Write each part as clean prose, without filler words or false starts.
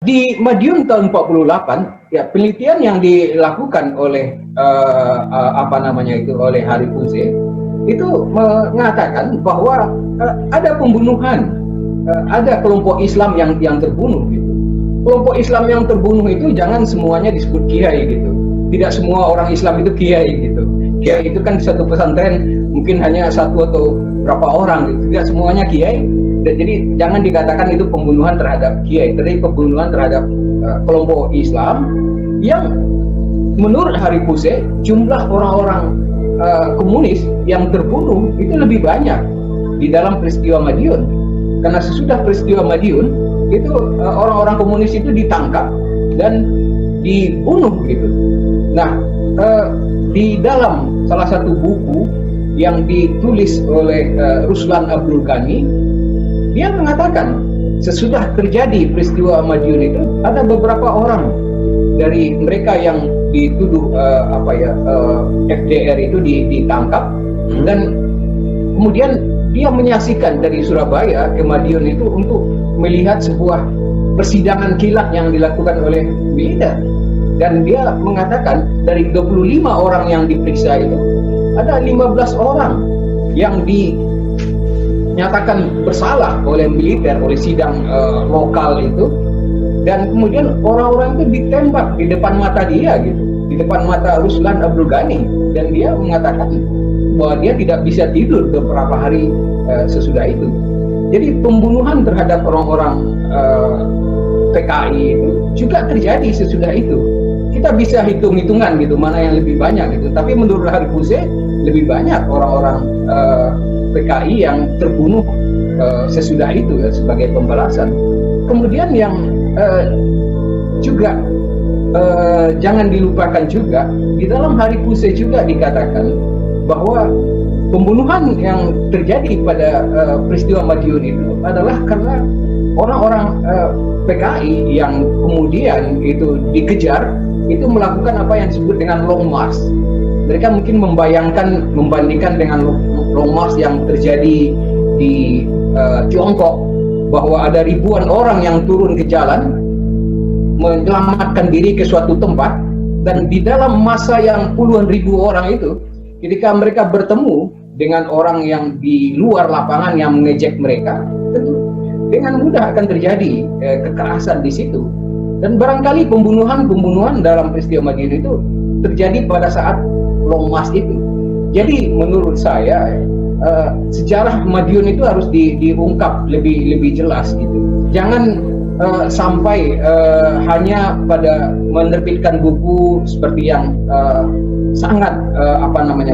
Di Madiun tahun 48, ya penelitian yang dilakukan oleh oleh Hari Fuse itu mengatakan bahwa ada pembunuhan, ada kelompok Islam yang terbunuh gitu. Kelompok Islam yang terbunuh itu jangan semuanya disebut kiai gitu. Tidak semua orang Islam itu kiai gitu. Kiai itu kan satu pesantren mungkin hanya satu atau berapa orang gitu. Tidak semuanya kiai. Jadi jangan dikatakan itu pembunuhan terhadap kiai, tapi pembunuhan terhadap kelompok Islam yang menurut Hari Fuse jumlah orang-orang komunis yang terbunuh itu lebih banyak di dalam peristiwa Madiun. Karena sesudah peristiwa Madiun itu orang-orang komunis itu ditangkap dan dibunuh gitu. Nah, di dalam salah satu buku yang ditulis oleh Ruslan Abdul Ghani, dia mengatakan sesudah terjadi peristiwa Madiun itu ada beberapa orang dari mereka yang dituduh FDR itu ditangkap dan kemudian dia menyaksikan dari Surabaya ke Madiun itu untuk melihat sebuah persidangan kilat yang dilakukan oleh militer, dan dia mengatakan dari 25 orang yang diperiksa itu ada 15 orang yang dinyatakan bersalah oleh militer, oleh sidang lokal itu, dan kemudian orang-orang itu ditembak di depan mata dia gitu, di depan mata Ruslan Abdul Ghani, dan dia mengatakan bahwa dia tidak bisa tidur beberapa hari sesudah itu. Jadi pembunuhan terhadap orang-orang PKI itu juga terjadi sesudah itu. Kita bisa hitung-hitungan gitu mana yang lebih banyak gitu, tapi menurut Hari Fuse lebih banyak orang-orang PKI yang terbunuh sesudah itu ya, sebagai pembalasan. Kemudian yang juga jangan dilupakan juga di dalam Hari Fuse juga dikatakan bahwa pembunuhan yang terjadi pada peristiwa Madiun itu adalah karena orang-orang PKI yang kemudian itu dikejar itu melakukan apa yang disebut dengan long march. Mereka mungkin membandingkan dengan long march yang terjadi di Tiongkok, bahwa ada ribuan orang yang turun ke jalan menyelamatkan diri ke suatu tempat, dan di dalam masa yang puluhan ribu orang itu, ketika mereka bertemu dengan orang yang di luar lapangan yang mengejek mereka, tentu dengan mudah akan terjadi kekerasan di situ. Dan barangkali pembunuhan dalam peristiwa Madiun itu terjadi pada saat long march itu. Jadi menurut saya sejarah Madiun itu harus diungkap lebih jelas gitu. Jangan sampai hanya pada menerbitkan buku seperti yang sangat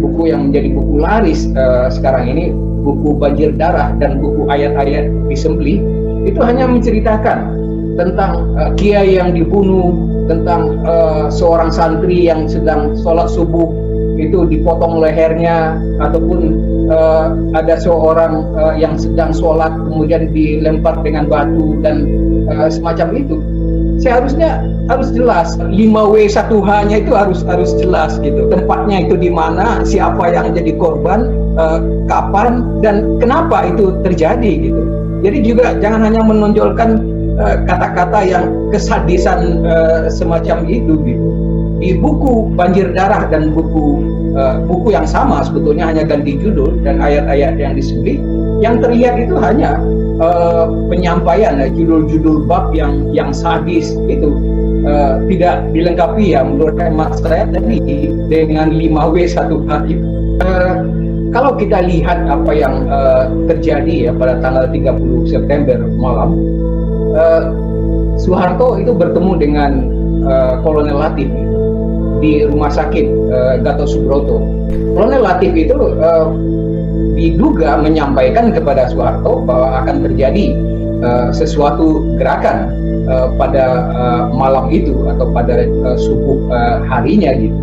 buku yang menjadi buku laris sekarang ini, buku Banjir Darah dan buku ayat-ayat disembelih, itu hanya menceritakan tentang kiai yang dibunuh, tentang seorang santri yang sedang sholat subuh itu dipotong lehernya, ataupun ada seorang yang sedang sholat kemudian dilempar dengan batu dan semacam itu. Seharusnya harus jelas 5W1H-nya itu harus jelas gitu. Tempatnya itu di mana, siapa yang jadi korban, kapan dan kenapa itu terjadi gitu. Jadi juga jangan hanya menonjolkan kata-kata yang kesadisan semacam itu gitu. Di buku Banjir Darah dan buku yang sama sebetulnya hanya ganti judul dan ayat-ayat yang disebut, yang terlihat itu hanya penyampaian judul-judul bab yang sadis itu, tidak dilengkapi ya menurut hemat saya tadi dengan 5W1H itu. Kalau kita lihat apa yang terjadi ya pada tanggal 30 September malam, Soeharto itu bertemu dengan Kolonel Latif di rumah sakit Gatot Subroto. Kolonel Latif itu diduga menyampaikan kepada Soeharto bahwa akan terjadi sesuatu gerakan pada malam itu atau pada subuh harinya gitu.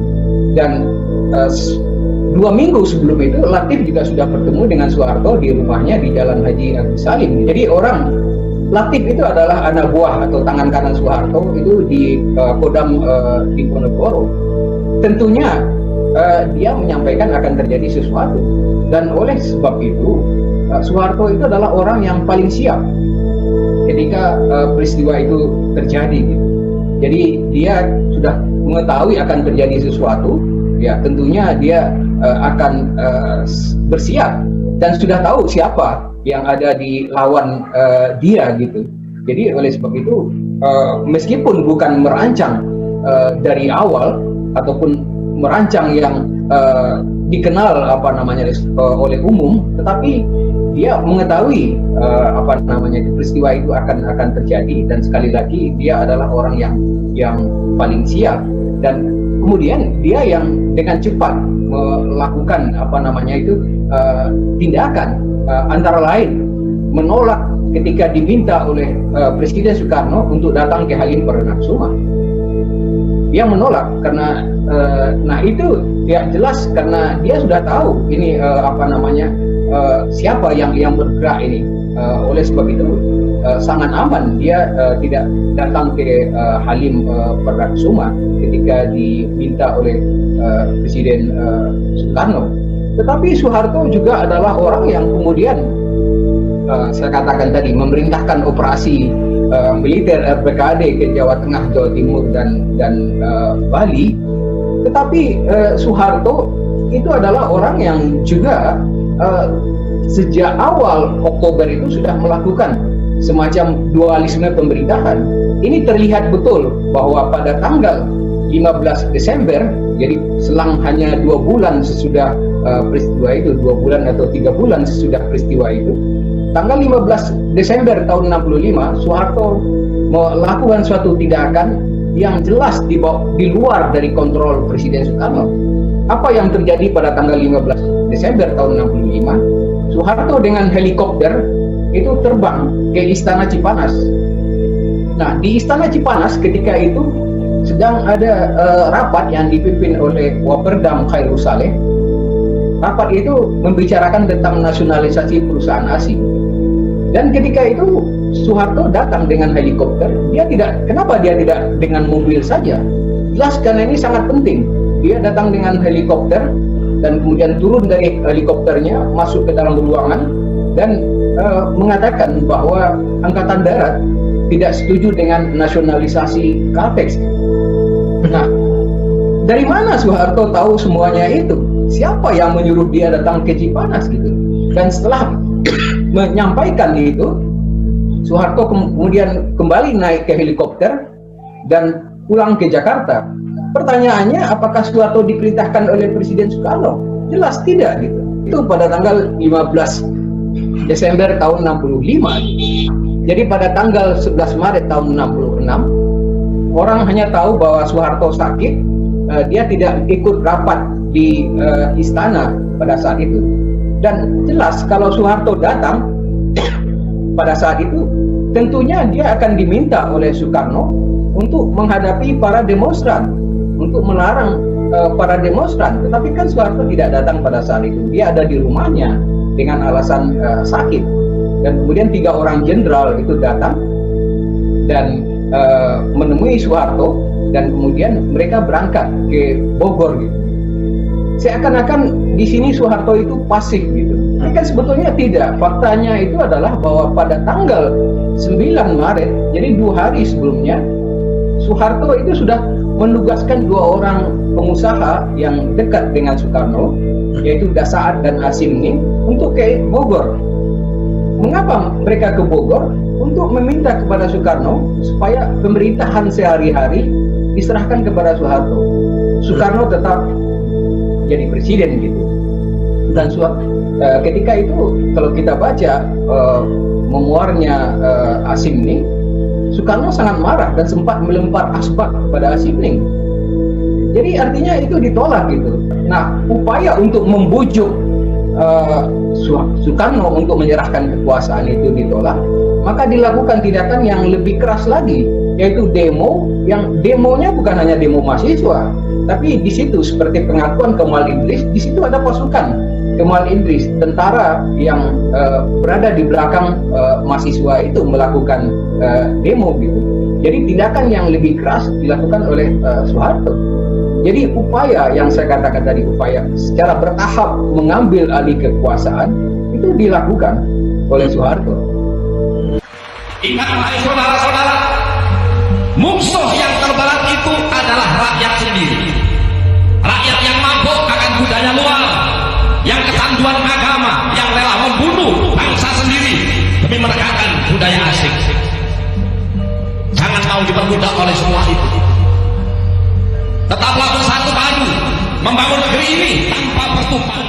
Dan 2 minggu sebelum itu Latif juga sudah bertemu dengan Soeharto di rumahnya di Jalan Haji Agus Salim. Jadi Latif itu adalah anak buah atau tangan kanan Soeharto itu di Kodam Diponegoro. Tentunya dia menyampaikan akan terjadi sesuatu, dan oleh sebab itu Soeharto itu adalah orang yang paling siap ketika peristiwa itu terjadi gitu. Jadi dia sudah mengetahui akan terjadi sesuatu, ya tentunya dia akan bersiap dan sudah tahu siapa yang ada di lawan dia gitu. Jadi oleh sebab itu meskipun bukan merancang dari awal ataupun merancang yang dikenal oleh umum, tetapi dia mengetahui peristiwa itu akan terjadi, dan sekali lagi dia adalah orang yang paling siap, dan kemudian dia yang dengan cepat melakukan tindakan, antara lain menolak ketika diminta oleh Presiden Soekarno untuk datang ke Halim Perdana Kusuma. Dia menolak karena itu ya jelas karena dia sudah tahu ini siapa yang bergerak ini. Oleh sebab itu sangat aman dia tidak datang ke Halim Perdana Kusuma ketika diminta oleh Presiden Soekarno. Tetapi Soeharto juga adalah orang yang kemudian saya katakan tadi memerintahkan operasi militer RPKAD ke Jawa Tengah, Jawa Timur dan Bali. Tetapi Soeharto itu adalah orang yang juga sejak awal Oktober itu sudah melakukan semacam dualisme pemerintahan. Ini terlihat betul bahwa pada tanggal 15 Desember, jadi selang hanya 2 bulan sesudah peristiwa itu, 2 bulan atau 3 bulan sesudah peristiwa itu, tanggal 15 Desember tahun 65, Soeharto melakukan suatu tindakan yang jelas di luar dari kontrol Presiden Soekarno. Apa yang terjadi pada tanggal 15 Desember tahun 65? Soeharto dengan helikopter itu terbang ke Istana Cipanas. Nah, di Istana Cipanas ketika itu sedang ada rapat yang dipimpin oleh Waperdam Khairul Saleh. Rapat itu membicarakan tentang nasionalisasi perusahaan asing. Dan ketika itu Soeharto datang dengan helikopter. Kenapa dia tidak dengan mobil saja? Jelas karena ini sangat penting. Dia datang dengan helikopter dan kemudian turun dari helikopternya, masuk ke dalam ruangan dan mengatakan bahwa Angkatan Darat tidak setuju dengan nasionalisasi Caltex. Nah, dari mana Soeharto tahu semuanya itu? Siapa yang menyuruh dia datang ke Cipanas gitu? Dan setelah menyampaikan itu, Soeharto kemudian kembali naik ke helikopter dan pulang ke Jakarta. Pertanyaannya, apakah Soeharto diperintahkan oleh Presiden Soekarno? Jelas tidak gitu. Itu pada tanggal 15 Desember tahun 65. Jadi pada tanggal 11 Maret tahun 66, orang hanya tahu bahwa Soeharto sakit. Dia tidak ikut rapat di istana pada saat itu. Dan jelas kalau Soeharto datang pada saat itu, tentunya dia akan diminta oleh Soekarno untuk menghadapi para demonstran, untuk melarang para demonstran. Tetapi kan Soeharto tidak datang pada saat itu. Dia ada di rumahnya dengan alasan sakit. Dan kemudian 3 orang jenderal itu datang dan menemui Soeharto, dan kemudian mereka berangkat ke Bogor gitu. Seakan-akan di sini Soeharto itu pasif gitu. Tapi kan sebetulnya tidak. Faktanya itu adalah bahwa pada tanggal 9 Maret, jadi 2 hari sebelumnya, Soeharto itu sudah menugaskan 2 orang pengusaha yang dekat dengan Soekarno, yaitu Dasaad dan Asimni, untuk ke Bogor. Mengapa mereka ke Bogor? Untuk meminta kepada Soekarno supaya pemerintahan sehari-hari diserahkan kepada Soeharto. Soekarno tetap jadi presiden gitu. Dan ketika itu kalau kita baca memoarnya Asimni, Soekarno sangat marah dan sempat melempar asbak kepada Asimni. Jadi artinya itu ditolak gitu. Nah, upaya untuk membujuk Soekarno untuk menyerahkan kekuasaan itu ditolak, maka dilakukan tindakan yang lebih keras lagi, yaitu demo. Yang demonya bukan hanya demo mahasiswa, tapi di situ seperti pengakuan Kemal Idris, di situ ada pasukan Kemal Idris, tentara yang berada di belakang mahasiswa itu melakukan demo gitu. Jadi tindakan yang lebih keras dilakukan oleh Soeharto. Jadi upaya yang saya katakan tadi, upaya secara bertahap mengambil alih kekuasaan itu dilakukan oleh Soeharto. Ingat wahai saudara-saudara, Musuh yang terberat itu adalah rakyat sendiri. Rakyat yang mabuk akan budaya luar, yang kecanduan agama, yang rela membunuh bangsa sendiri demi menegakkan budaya asing. Jangan mau diperbudak oleh semua itu. Tetaplah bersatu padu membangun negeri ini tanpa pertumpahan